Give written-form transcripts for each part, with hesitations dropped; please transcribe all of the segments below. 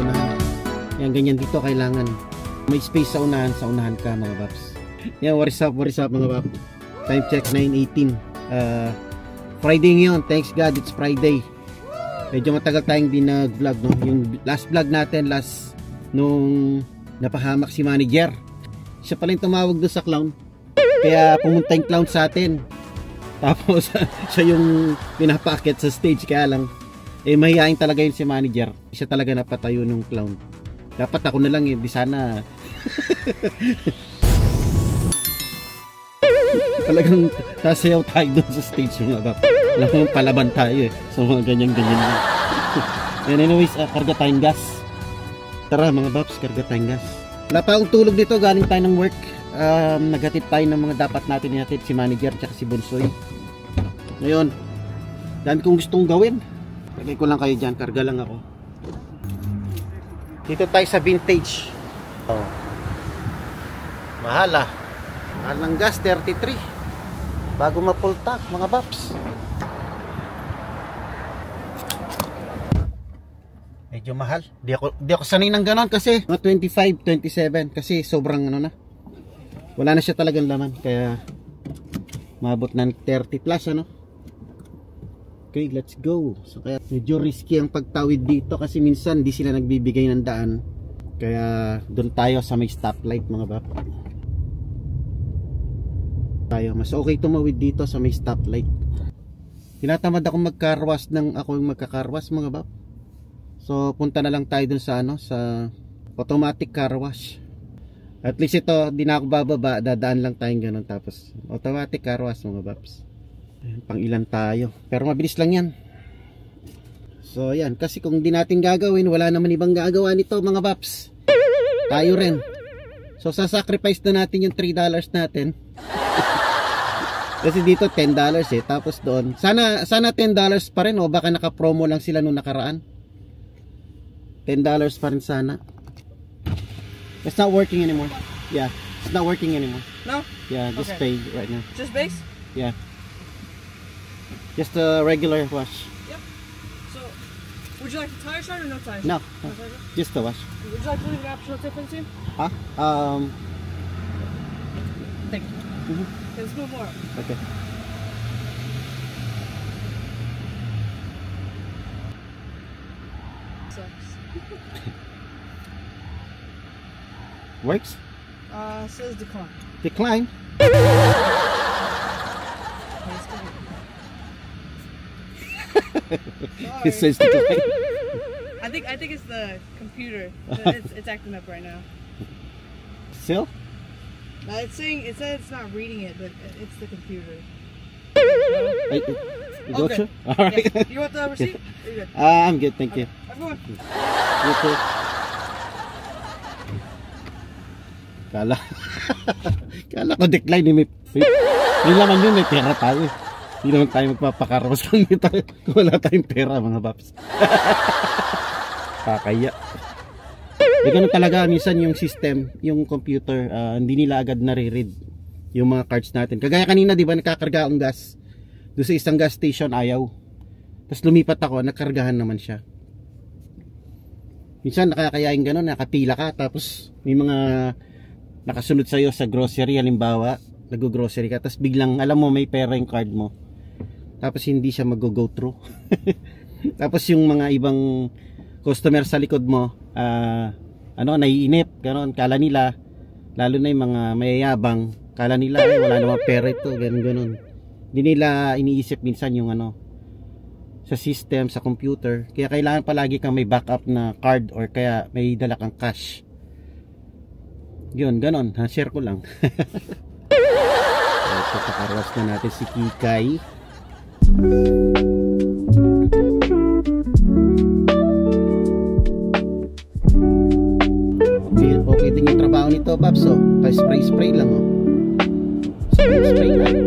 unahan. Yan, ganyan dito kailangan. May space sa unahan ka mga paps. Yan, what is up mga paps. Time check 9:18. Friday ngayon, thanks God it's Friday. Medyo matagal tayong di nag-vlog, no? Yung last vlog natin, nung napahamak si manager. Siya pala yung tumawag doon sa clown. Kaya pumunta yung clown sa atin. Tapos siya yung pinapakit sa stage. Kaya lang, mahihain talaga yun si manager. Siya talaga napatayo nung clown. Dapat ako na lang di sana. Talagang sasayaw tayo doon sa stage mga bab. Alam mo, palaban tayo sa mga ganyan-ganyan. And anyways, karga tayong gas. Tara mga babs, karga tayong gas. Wala pa akong tulog dito, galing tayo ng work. Naghatid tayo ng mga dapat natin ihatid, si manager at si Bonsoy. Ngayon, dami kong gustong gawin. Lagay ko lang kayo dyan, karga lang ako. Dito tayo sa vintage. Mahal ah. Mahal ng gas, 33. Bago ma-full tank, mga paps. Medyo mahal. Di ako sanay ng ganon kasi mga 25, 27 kasi sobrang ano na. Wala na siya talagang laman kaya maabot ng 30 plus ano. Okay, let's go. So kaya medyo risky ang pagtawid dito kasi minsan di sila nagbibigay ng daan. Kaya doon tayo sa may stoplight mga bap. Mas okay tumawid dito sa may stoplight. Tinatamad ako magkarwas ng ako yung magkakarwas mga bap. So punta na lang tayo dun sa sa automatic car wash. At least ito, di na ako bababa, dadaan lang tayong ganun tapos automatic car wash mga baps. Pang ilan tayo, pero mabilis lang yan. So yan, kasi kung di natin gagawin, wala naman ibang gagawa nito mga baps. Tayo rin. So sasacrifice na natin yung $3 natin. Kasi dito $10 tapos doon sana $10 pa rin o baka naka-promo lang sila nung nakaraan. $10 pa rin sana. It's not working anymore. Yeah, it's not working anymore. No? Yeah, just pay right now. Just base? Yeah. Just a regular wash. Yep. So, would you like the tire shot or no tire shot? No, just the wash. Would you like to leave an optional tip in soon? Huh? Thank you. Let's move more. Okay. Works? Says decline. Decline? It says decline. I think it's the computer. It's acting up right now. Still? It said it's not reading it, but it's the computer. You go Okay. All right. Yeah. You want the receipt? You're good. I'm good, thank you. Everyone. You too. Kala ko decline may laman yun, may pera tayo. Hindi naman tayo magpapakarwas kung wala tayong pera mga paps. Kakaya. Ganun talaga minsan yung system, yung computer, hindi nila agad nare-read yung mga cards natin. Kagaya kanina, di ba, nakakarga akong gas doon sa isang gas station, ayaw. Tapos lumipat ako, nakargahan naman siya. Minsan nakakayain ganun, nakapila ka tapos may mga nakasunod sa'yo sa grocery, halimbawa nag-grocery ka, tapos biglang alam mo may pera yung card mo, tapos hindi siya mag-go through. Tapos yung mga ibang customer sa likod mo naiinip, gano'n, kala nila, lalo na yung mga mayayabang, kala nila wala namang pera ito, gano'n. Hindi nila iniisip minsan yung sa system, sa computer, kaya kailangan palagi kang may backup na card or kaya may dala kang cash. Yun, ganon, share ko lang. So, pakarwas na natin si Kikay. Okay din yung trabaho nito, Paps. So, pa-spray lang, oh. Spray lang.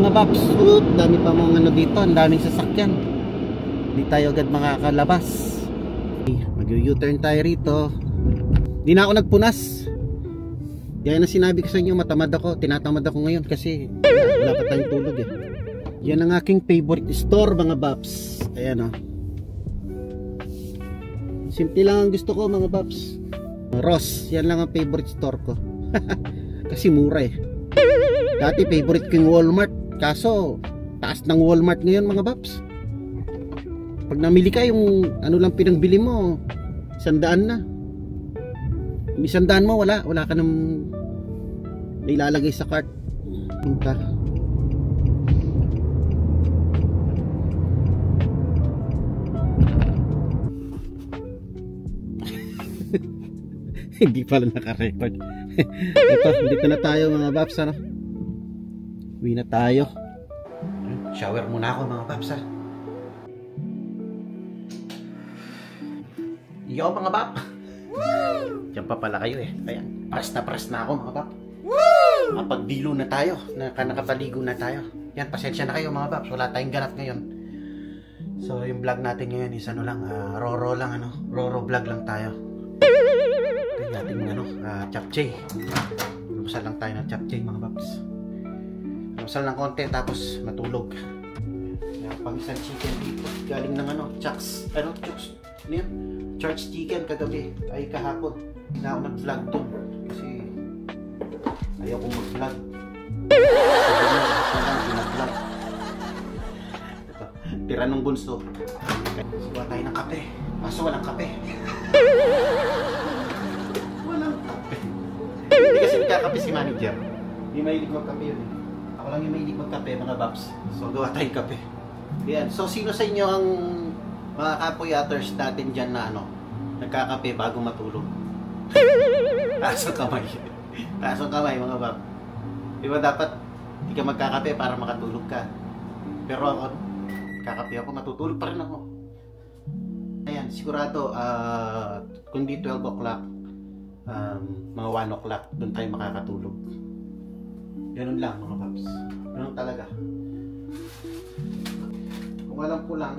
mga paps. Dami pa mga ano dito, ang daming sasakyan. Hindi tayo agad makakalabas. Mag-U-turn tayo rito. Hindi na ako nagpunas. Gaya na sinabi ko sa inyo, matamad ako. Tinatamad ako ngayon kasi wala pa tayong tulog eh. Yan ang aking favorite store mga paps. Ayan o. Simple lang ang gusto ko mga paps. Ross, yan lang ang favorite store ko. Kasi mura eh. Dati favorite ko yung Walmart. Kaso taas ng Walmart ngayon mga paps. Pag namili ka yung ano lang pinangbili mo, 100 na. Yung 100 mo wala ka nang ilalagay sa cart. Punta. Hindi pala naka-record. Ito, dito na tayo mga paps, ano? Uwi na tayo. Shower muna ako mga paps, ha? Yo mga pap. Diyan pa pala kayo eh. Ayan, press na ako mga pap. Mapagdilo na tayo. Nakapaligo na tayo. Yan, pasensya na kayo mga paps. Wala tayong ganap ngayon. So, yung vlog natin ngayon is ano lang, Roro lang ano. Roro vlog lang tayo. Ito natin ano, chapchay. Lumusal lang tayo ng chapchay mga paps. Lumusal ng konti tapos matulog. Pang isang chicken dito. Galing ng ano, Chucks. Ano, Chucks? Ano yan? Church chicken kagabi. Ay kahapon. Hindi na ako nag-vlog dun. Kasi ayaw kong mag-vlog. Nag-vlog. Ito, tira nung bunso. Suwa tayo ng kape. Maso walang kape. Walang kape. Hindi kasi nagkakape si manager. Hindi mahilig magkape yun. Ako lang yung mahilig magkape mga babs. So gawa tayong kape. Yan. So sino sa inyo ang mga kapoyaters natin dyan na ano, nagkakape bago matulog? Taas ang kamay. Taas ang kamay mga bab. Diba dapat hindi ka magkakape para makatulog ka. Pero ako, kakape ako, matutulog pa rin ako. Ayan, sigurado kung di 12 o'clock, mga 1 o'clock, doon tayo makakatulog. Ganun lang mga babs. Ganun talaga. Kung alam ko lang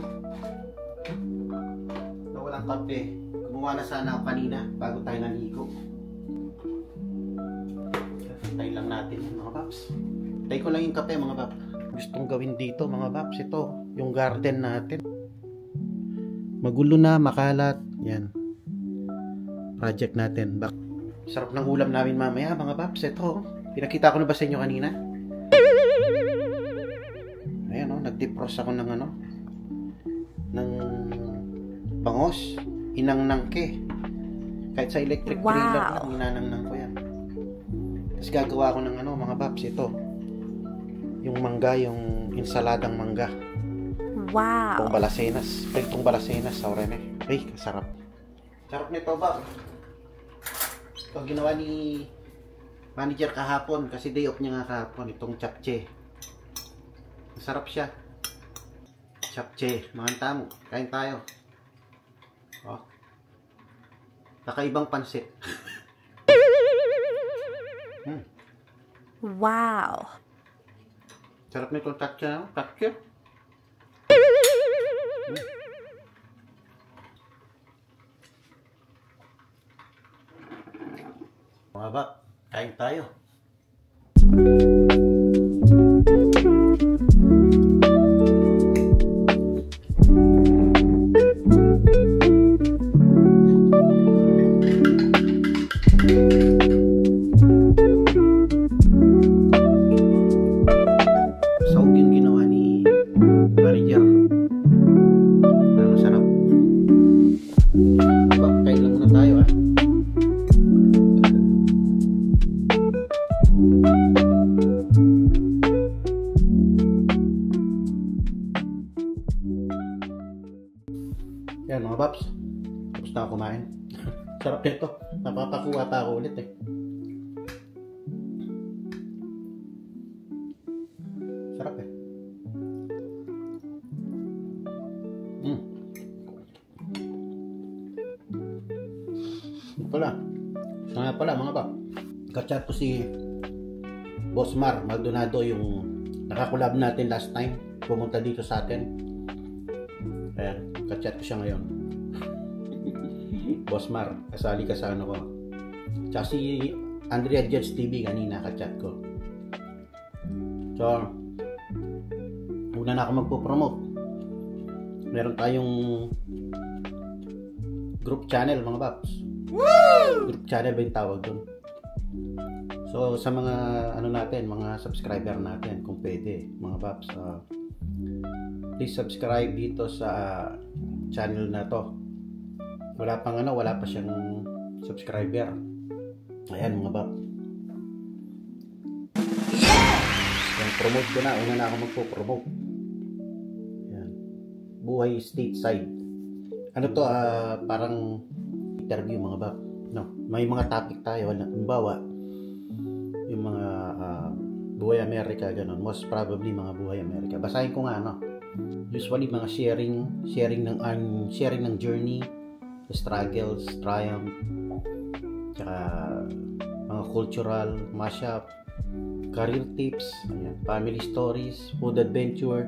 na walang kape, gumawa na sana ako kanina bago tayo naligo. Tayo lang natin mga paps. Tayo ko lang yung kape mga paps. Gustong gawin dito mga paps, ito yung garden natin. Magulo na, makalat. Yan, project natin. Sarap ng ulam namin mamaya mga paps. Ito, pinakita ko na ba sa inyo kanina? Ayan o, nag-defrost ako ng ano, ng bangos, inang nangke. Kahit sa electric griller lang, inanang ko yan. Tapos gagawa ko ng ano mga paps, ito yung mangga, yung insaladang mangga. Wow. Itong balasenas, itong balasenas sa orene. Ay, sarap. Sarap nito ba? Ito ginawa ni manager kahapon kasi day off niya nga kahapon, itong chapche. Masarap siya. Chapche, mga tamo. Kain tayo. Oh. Kakaibang pansit. Wow. Sarap nito chapche, no? Chapche. Mga ba, kain tayo. Saog yung ginawa ni manager. Ang sarap. Diba, kain lang muna tayo ah. Yan mga paps, tapos na ako kumain. Sarap nito, napapakuha pa ako ulit eh. Sarap eh. Pala mga pap, kachat ko si Boss Mar Maldonado, yung nakakulab natin last time. Pumunta dito sa atin. Ayan, kachat ko siya ngayon. Boss Mar, kasali ka sa ano ko. Tsaka si Andrea Jets TV kanina kachat ko. So, una na ako magpo-promote. Meron tayong group channel mga paps. Group channel ba yung tawag doon? So sa mga ano natin, mga subscriber natin, kung pwede mga paps, please subscribe dito sa channel na to. Wala pa siyang subscriber. Ayan mga paps. Yung promote ko na, una na ako magpo-promote. Ayan. Buhay Stateside. Ano to, parang interview mga bab. No, may mga topic tayo. Halimbawa, yung mga buhay Amerika, ganun. Most probably mga buhay Amerika. Basahin ko nga, no. Usually mga sharing ng journey, struggles, triumph, tsaka mga cultural mashup, career tips, ayan, family stories, food adventure.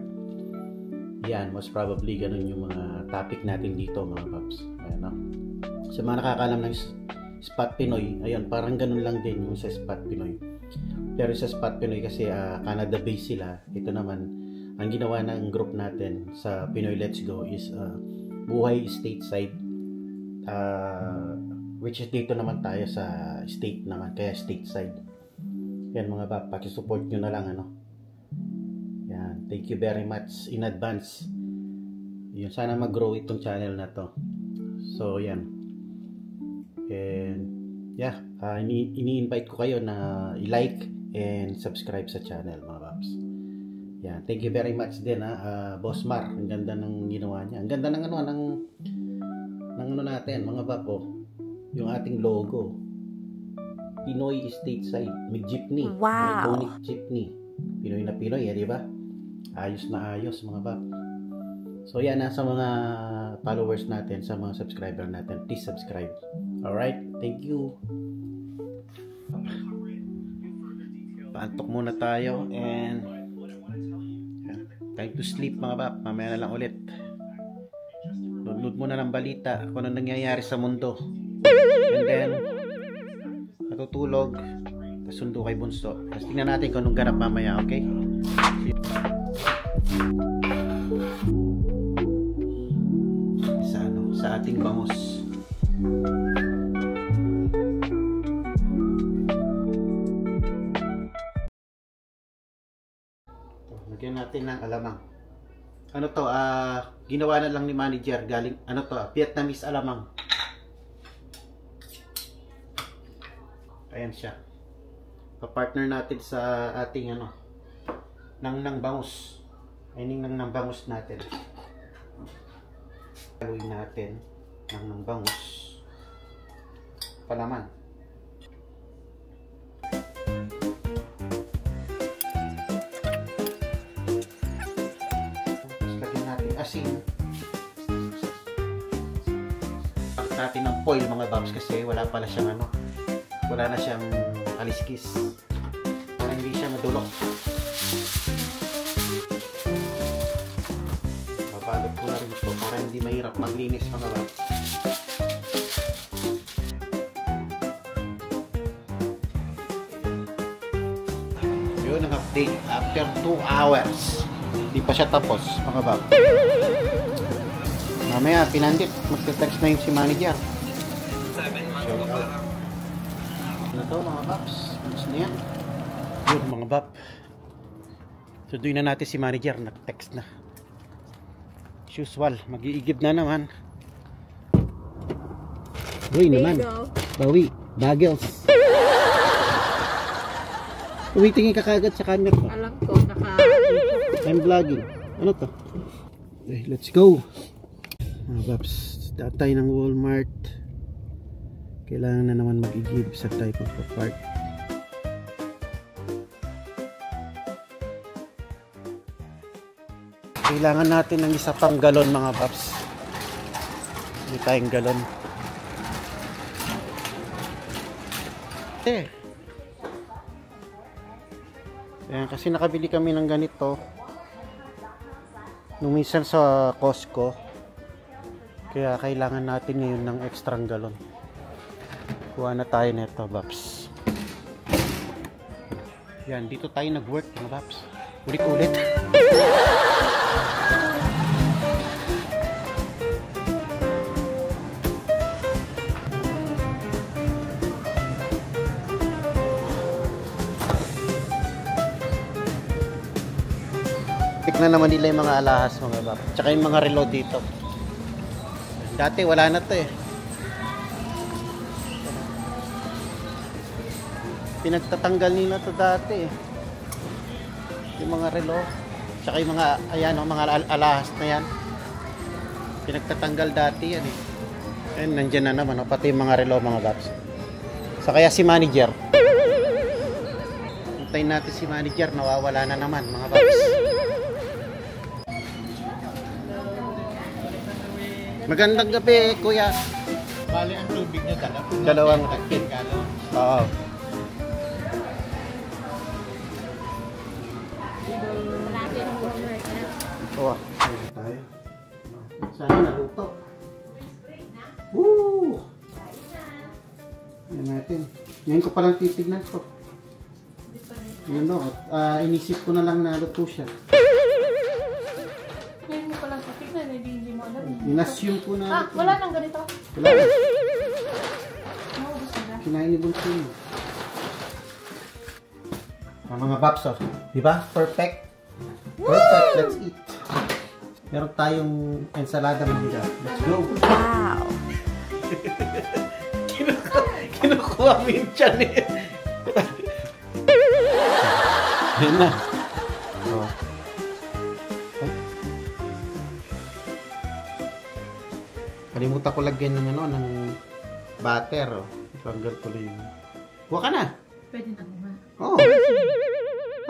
Yan, most probably ganun yung mga topic natin dito mga paps. Ayan, no? Sa mga nakakaalam ng Spot Pinoy, ayun, parang ganun lang din yung sa Spot Pinoy. Pero sa Spot Pinoy kasi Canada based sila. Ito naman, ang ginawa ng group natin sa Pinoy Let's Go is Buhay Stateside, which is dito naman tayo sa state naman, kaya Stateside. Yan mga bab, pakisupport nyo na lang ano. Yan, thank you very much in advance. Yun, sana mag-grow itong channel na to. So yan. And yeah, ini-invite ko kayo na i-like and subscribe sa channel mga babs. Yan, thank you very much din Boss Mar. Ang ganda ng ginawa niya. Ang ganda ng ano natin mga bab, yung ating logo. Pinoy Stateside, may jeepney. Wow. May Iconic jeepney. Pinoy na Pinoy, di ba? Ayos na ayos mga bab. So yan, sa mga followers natin, sa mga subscriber natin, please subscribe. Alright, thank you. Paantok muna tayo and time to sleep mga bab. Mamaya na lang ulit. Load muna ng balita kung ano nangyayari sa mundo. And then natutulog, kasundo kay Bunso. Tapos tingnan natin kung anong ganap mamaya, okay? Sa ating bangus. Lagyan natin ng alamang. Ano to, ginawa na lang ni manager galing, ano to, Vietnamese alamang. Ayan siya. Pa-partner natin sa ating nang bangus. Ayun nang bangus natin. Haluin natin nang bangus. Palaman. Tapos lagyan natin asin. Pakit natin ng foil mga babs kasi wala pala siyang wala na siyang kaliskis para hindi siya madulok. Babalot ko na rin ito para hindi mahirap maglinis mga bab. Yun ang update after 2 hours. Hindi pa siya tapos mga bab. Mamaya pinandit, magte-text na yung si manager. Ano to mga paps? Gusto niya? Yun mga bab. Sunduin na natin si manager. Nag-text na. Usual. Mag-iigib na naman. Uy naman. Bawi. Bagels. Tumitingin ka kagad sa camera ko. Alam ko. I'm vlogging. Ano to? Okay, let's go. Mga babs. Tatay ng Walmart. Kailangan na naman mag-igib sa type of part. Kailangan natin ng isa pang galon mga paps. Hindi tayong galon. Ayan, kasi nakabili kami ng ganito nung minsan sa Costco. Kaya kailangan natin ngayon ng extra galon. Kuha na tayo nito, Babs. Yan, dito tayo nag-work, mga Babs. Ulit-ulit. Tignan naman nila yung mga alahas, mga Babs. Tsaka yung mga relo dito. Dati wala na to eh. Pinagtatanggal nila to dati eh. Yung mga relo. Tsaka yung mga, ayan o, mga alahas na yan. Pinagtatanggal dati yan eh. Ayan, nandyan na naman o, pati yung mga relo, mga Babs. So kaya si manager. Hintayin natin si manager, nawawala na naman, mga Babs. Magandang gabi, kuya. Bali ang tubig niya Dalawang kilo. Oo. Oh, tayo. Sana naluto. Woo! Yan natin. Ngayon ko palang titignan to. Yun no, inisip ko na lang na luto siya. Ngayon mo palang titignan, hindi mo alam. Inassume ko na. Wala nang ganito. Wala na. Maubos na. Kinain ni Bunso yun. Mga Babs, oh. Diba? Perfect. Perfect. Let's eat. Meron tayong ensalada mangga. Let's go. Wow! Kinukuha mo yung tiyan eh. Yan na. Oh. Kalimutan ko lagyan ng ano, ng butter. Oh. Tanggal ko lang yung... Kuha ka na. Pwede na naman. Oo.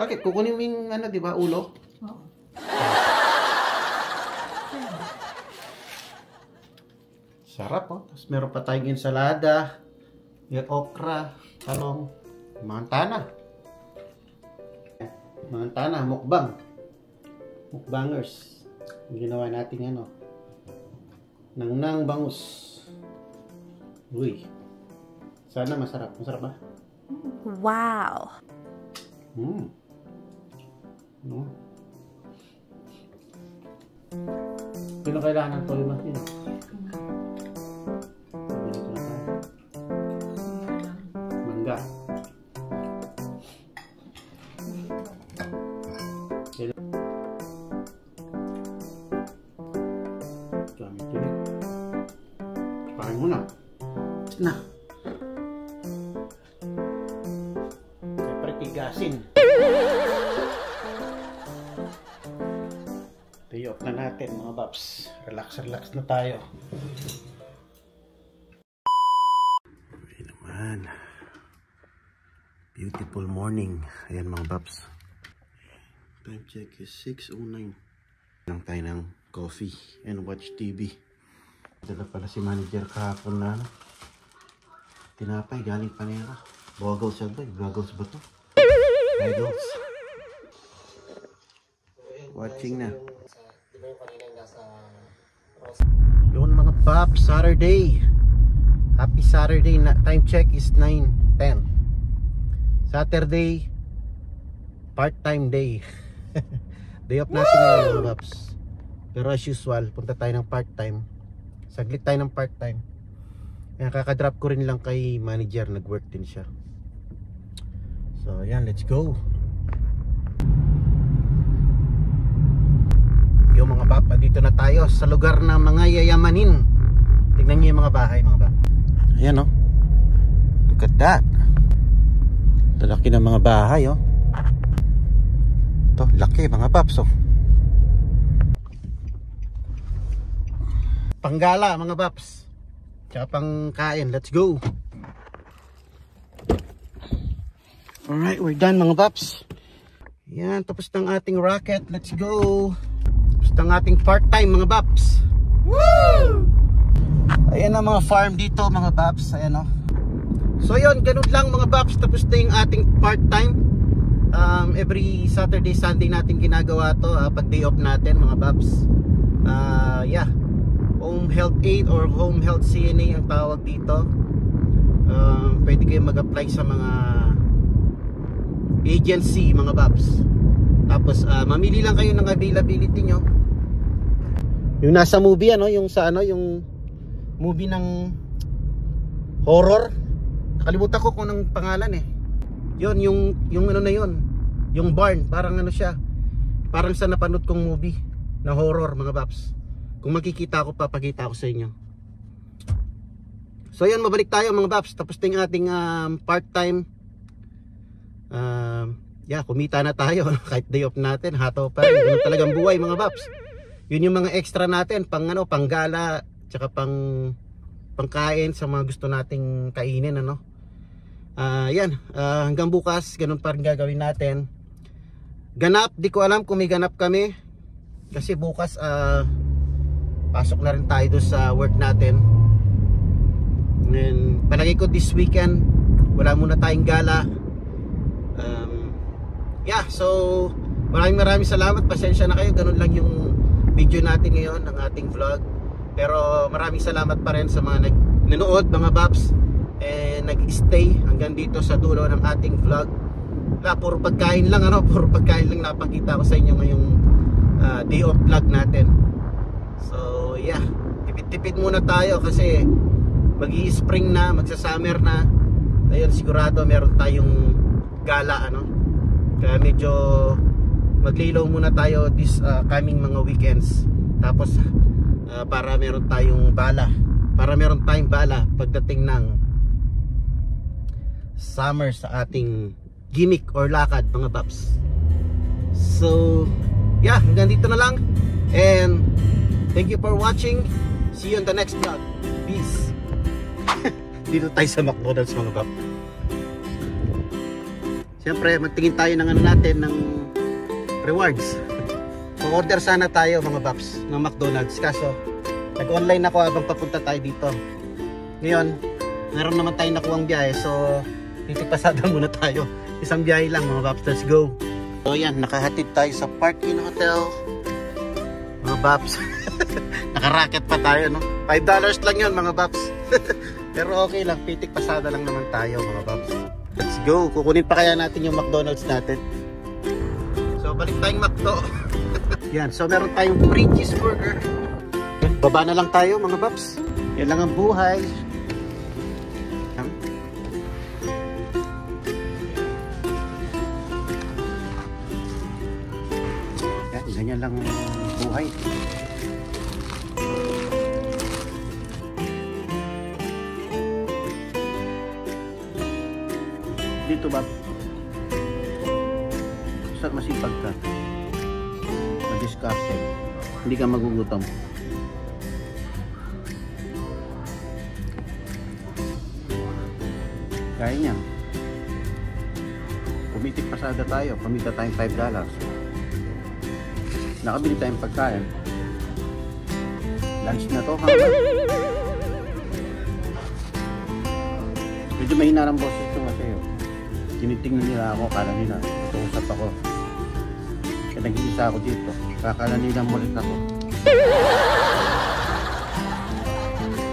Bakit? Kukunin mo yung ano, di ba, ulo? Oo. Sarap, oh. Tapos meron pa tayong ensalada, yung okra, talong, mantana. Mantana, mukbang. Mukbangers. Ang ginawa natin ano, nang bangus. Uy. Sana masarap. Masarap ba? Wow! No. Sino kailangan ng toyo masin? Mangga. Paano mo na? Na. Siyempre tigasin. Day off na natin mga Babs. Relax na tayo. Okay naman. Beautiful morning. Ayan mga Babs. Time check is 6:09. Lang tayo ng coffee and watch TV. Dala pala si manager kahapon na ano. Tinapay galing Panera. Bogles yan ba? Bogles ba to? Bogles. Watching na. Yun mga Babs, Saturday. Happy Saturday. Time check is 9:10. Saturday, part-time day. Day off natin ngayon mga Babs. Pero as usual, punta tayo ng part-time. Saglit tayo ng part-time. Kaya kakadrop ko rin lang kay manager. Nag-work din siya. So ayan, let's go. Yung mga Bab, dito na tayo sa lugar ng mga yayamanin. Tingnan niyo yung mga bahay mga Bab. Ayan oh. Look at that. Lalaki ng mga bahay oh. Ito, laki mga Babs oh. Panggala mga Babs. Tsaka pang kain, let's go. Alright, we're done mga Babs. Yan, tapos ng ating racket, let's go. Tapos ng ating part-time mga Babs. Woo! Ayan ang mga farm dito mga Babs. Ayan o. So yun, ganun lang mga Babs. Tapos na yung ating part-time. every Saturday, Sunday natin ginagawa to, pag day off natin mga Babs. Yeah, home health aid or home health CNA ang tawag dito. Pwede kayo mag-apply sa mga agency mga Babs. Tapos mamili lang kayo ng availability nyo. Yung nasa movie ano, yung sa ano, yung movie ng horror, nakalimutan ko kung anong pangalan eh. Yun, yung ano na yun, yung barn, parang ano siya, parang sa napanood kong movie na horror mga Babs. Kung makikita ko, papakita ko sa inyo. So yun, mabalik tayo mga Babs. Tapos ting ating part-time, yeah, kumita na tayo kahit day off natin, hataw pa rin. Ganun talagang buhay mga Babs. Yun yung mga extra natin, pang ano, pang gala, tsaka pangkain sa mga gusto nating kainin ano. Yan, hanggang bukas ganun pa rin gagawin natin. Ganap, di ko alam kung may ganap kami kasi bukas pasok na rin tayo doon sa work natin. And palagi ko this weekend wala muna tayong gala. Yeah, so maraming salamat, pasensya na kayo, ganun lang yung video natin ngayon ng ating vlog. Pero maraming salamat pa rin sa mga nanood mga Babs, nag-stay hanggang dito sa dulo ng ating vlog. Puro pagkain lang ano, puro pagkain lang napakita ko sa inyo ngayong day off vlog natin. So yeah, tipid-tipid muna tayo kasi mag-i-spring na, magsa-summer na. Ayun, sigurado meron tayong gala ano. Kaya medyo maglilaw muna tayo this coming mga weekends. Tapos para meron tayong bala, pagdating ng summer sa ating gimmick or lakad mga Babs. So yeah, hanggang dito na lang, and thank you for watching. See you on the next vlog. Peace. Dito tayo sa McDonald's mga Babs. Siyempre magtingin tayo ng ano natin, ng rewards. Order sana tayo mga Babs ng McDonald's, kaso nag-online ako habang papunta tayo dito. Ngayon, meron naman tayong nakuhang biyahe, so titipasada muna tayo. Isang biyahe lang mga Babs, let's go. So yan, nakahatid tayo sa Park-In Hotel mga Babs. Nakaraket pa tayo no, $5 lang yun mga Babs. Pero okay lang, pitik pasada lang naman tayo mga Babs. Let's go, kukunin pa kaya natin yung McDonald's natin. So balik tayong McDo. Yan, so meron tayong free cheeseburger. Baba na lang tayo mga Babs. Yan lang ang buhay. Yan, ganyan lang ang buhay. Dito Bob, basta masipag ka, madiskarte, hindi ka magugutom. Kaya niya. Pumitik pasada tayo, pamita tayong $5. Nakabili tayong pagkain. Lunch na to hanggang. Medyo mahina ng boses ito kasi tinitingnan nila ako, kala nila ito-usap ako. Kaya nag-iisa ako dito, kakala nila mulit ako.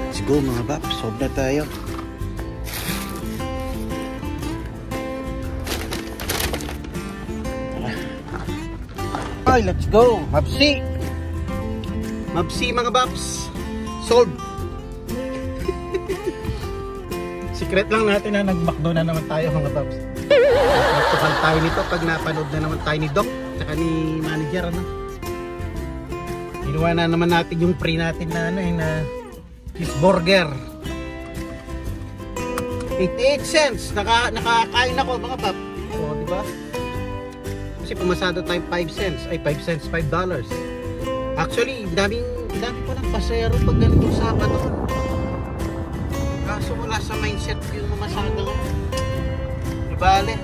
Let's go mga Bab, solve na tayo. Okay, let's go. Mapsi. Mapsi mga Babs. Sold. Secret lang natin na nag-McDo na naman tayo mga Babs. Nagtukal tayo nito pag napanood na naman tayo ni Doc tsaka ni manager ano. Ginawa na naman natin yung free natin na ano na cheeseburger. 88 cents. Nakakain ako mga Babs. O, di ba? Kasi pumasado tayong 5 cents. Ay, 5 cents, $5. Actually, dami pa ng pasero pag ganitong Sabado. Kaso wala sa mindset yung mamasado. Di bale.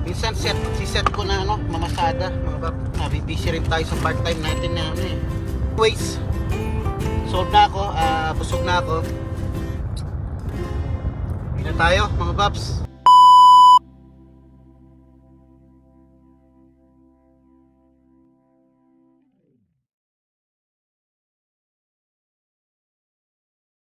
Minsan si-set ko na ano, mamasada. Mga Bab, busy rin tayo sa part-time natin na ano eh. Anyways, sold na ako, busog na ako. Hindi na tayo mga Babs.